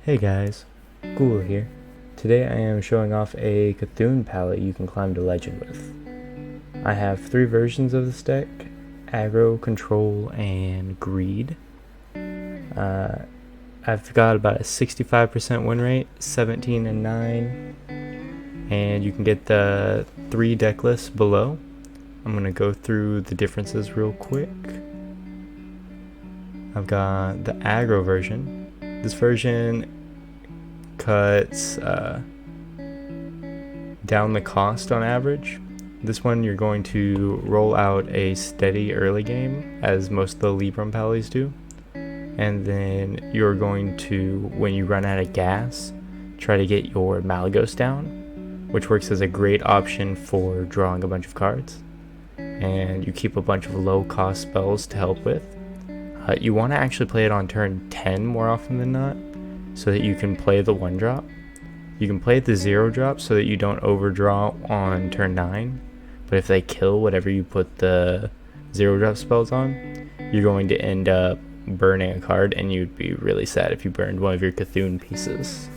Hey guys, Ghoul here. Today I am showing off a Thun palette you can climb to Legend with. I have 3 versions of this deck: Aggro, Control, and Greed. I've got about a 65% win rate, 17 and 9, and you can get the 3 deck lists below. I'm going to go through the differences real quick. I've got the Aggro version. This version cuts down the cost on average. This one you're going to roll out a steady early game, as most of the Libram pallies do, and then you're going to, when you run out of gas, try to get your Malagos down, which works as a great option for drawing a bunch of cards. And you keep a bunch of low cost spells to help with. You want to actually play it on turn 10 more often than not, so that you can play the 1-drop. You can play it the 0-drop so that you don't overdraw on turn 9, but if they kill whatever you put the 0-drop spells on, you're going to end up burning a card, and you'd be really sad if you burned one of your Thun pieces.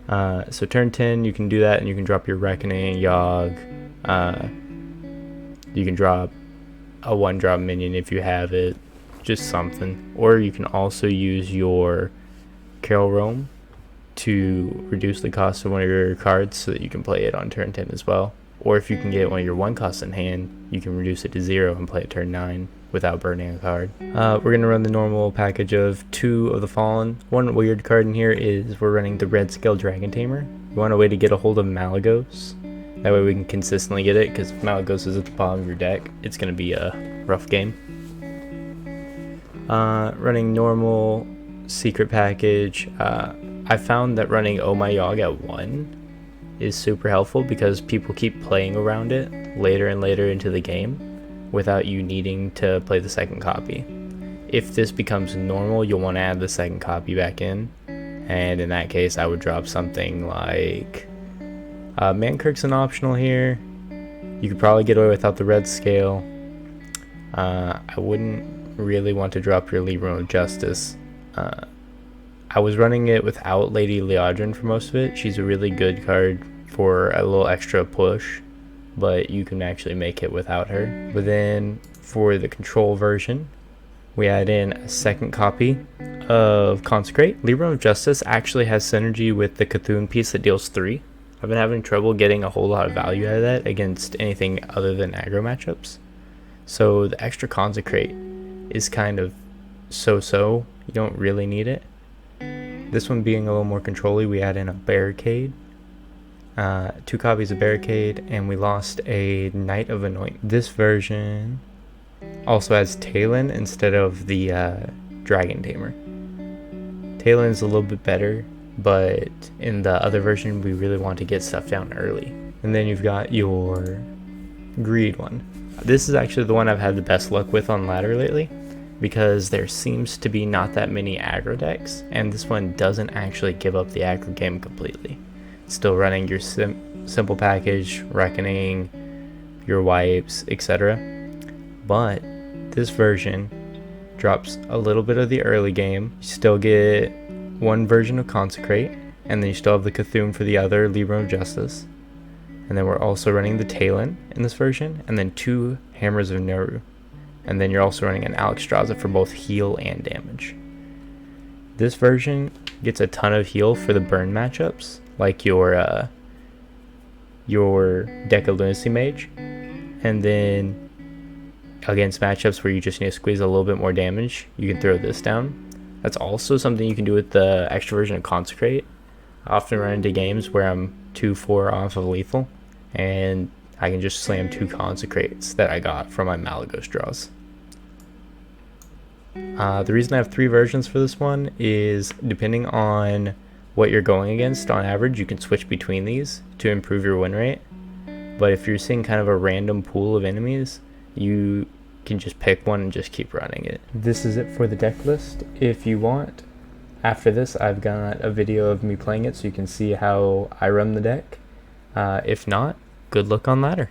So turn 10 you can do that, and you can drop your Reckoning, Yogg. You can drop a 1-drop minion if you have it, just something. Or you can also use your Carol Roam to reduce the cost of one of your cards so that you can play it on turn 10 as well. Or if you can get one of your 1 costs in hand, you can reduce it to 0 and play it turn 9 without burning a card. We're going to run the normal package of 2 of the Fallen. One weird card in here is we're running the Red Scale Dragon Tamer. We want a way to get a hold of Malagos. That way we can consistently get it, because if Malagos is at the bottom of your deck, it's going to be a rough game. Running normal secret package. I found that running Oh My Yogg at 1 is super helpful, because people keep playing around it later and later into the game without you needing to play the second copy. If this becomes normal, you'll want to add the second copy back in, and in that case I would drop something like Mankirk's an optional here. You could probably get away without the red scale. I wouldn't really want to drop your Libram of Justice. I was running it without Lady Leodrin for most of it. She's a really good card for a little extra push, but you can actually make it without her. But then for the Control version, we add in a second copy of Consecrate. Libram of Justice actually has synergy with the Thun piece that deals 3. I've been having trouble getting a whole lot of value out of that against anything other than aggro matchups. So the extra Consecrate is kind of so-so. You don't really need it. This one being a little more control-y, we add in a Barricade. 2 copies of Barricade, and we lost a Knight of Anoint. This version also has Talon instead of the Dragon Tamer. Talon is a little bit better, but in the other version we really want to get stuff down early. And then you've got your Greed one. This is actually the one I've had the best luck with on ladder lately, because there seems to be not that many aggro decks, and this one doesn't actually give up the aggro game completely. It's still running your simple package, Reckoning, your wipes, etc. But this version drops a little bit of the early game. You still get 1 version of Consecrate, and then you still have the Thun for the other Libram of Justice. And then we're also running the Talon in this version, and then 2 Hammers of Neru. And then you're also running an Alexstrasza for both heal and damage. This version gets a ton of heal for the burn matchups, like your Deck of Lunacy Mage. And then against matchups where you just need to squeeze a little bit more damage, you can throw this down. That's also something you can do with the extra version of Consecrate. I often run into games where I'm 2-4 off of lethal, and I can just slam 2 Consecrates that I got from my Malagos draws. The reason I have 3 versions for this one is, depending on what you're going against, on average you can switch between these to improve your win rate. But if you're seeing kind of a random pool of enemies, you can just pick one and just keep running it. This is it for the deck list. If you want, after this I've got a video of me playing it so you can see how I run the deck. If not, good luck on ladder.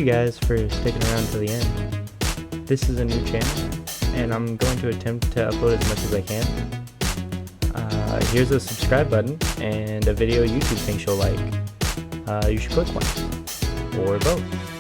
you guys for sticking around to the end. This is a new channel, and I'm going to attempt to upload as much as I can. Here's a subscribe button and a video YouTube thinks you'll like. You should click one, or both.